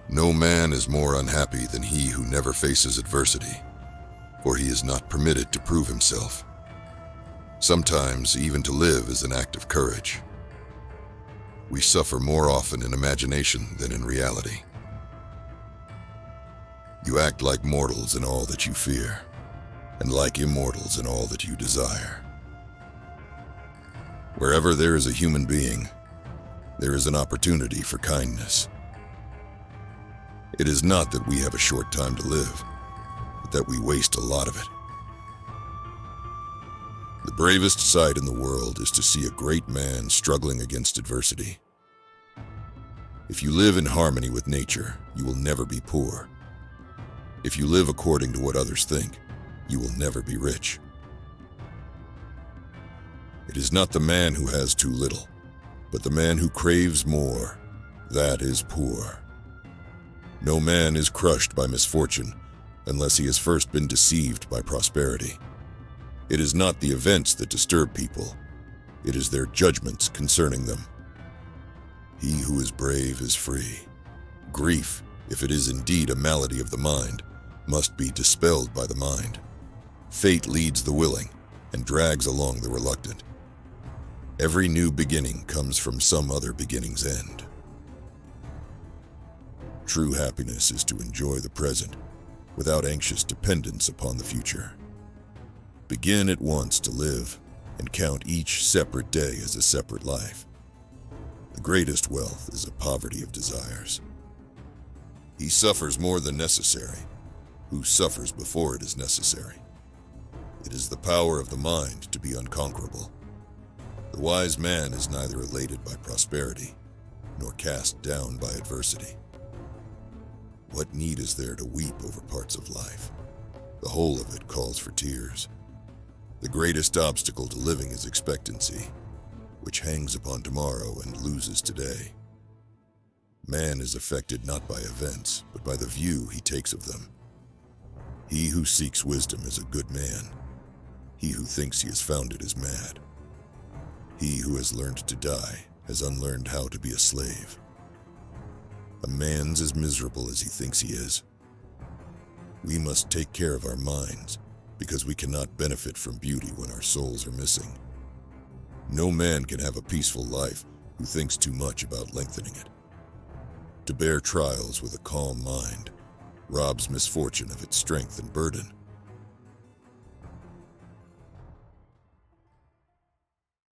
No man is more unhappy than he who never faces adversity, for he is not permitted to prove himself. Sometimes, even to live is an act of courage. We suffer more often in imagination than in reality. You act like mortals in all that you fear, and like immortals in all that you desire. Wherever there is a human being, there is an opportunity for kindness. It is not that we have a short time to live, but that we waste a lot of it. The bravest sight in the world is to see a great man struggling against adversity. If you live in harmony with nature, you will never be poor. If you live according to what others think, you will never be rich. It is not the man who has too little, but the man who craves more, that is poor. No man is crushed by misfortune unless he has first been deceived by prosperity. It is not the events that disturb people, it is their judgments concerning them. He who is brave is free. Grief, if it is indeed a malady of the mind, must be dispelled by the mind. Fate leads the willing and drags along the reluctant. Every new beginning comes from some other beginning's end. True happiness is to enjoy the present without anxious dependence upon the future. Begin at once to live and count each separate day as a separate life. The greatest wealth is a poverty of desires. He suffers more than necessary, who suffers before it is necessary. It is the power of the mind to be unconquerable. The wise man is neither elated by prosperity, nor cast down by adversity. What need is there to weep over parts of life? The whole of it calls for tears. The greatest obstacle to living is expectancy, which hangs upon tomorrow and loses today. Man is affected not by events, but by the view he takes of them. He who seeks wisdom is a good man. He who thinks he has found it is mad. He who has learned to die has unlearned how to be a slave. A man's as miserable as he thinks he is. We must take care of our minds, because we cannot benefit from beauty when our souls are missing. No man can have a peaceful life who thinks too much about lengthening it. To bear trials with a calm mind robs misfortune of its strength and burden.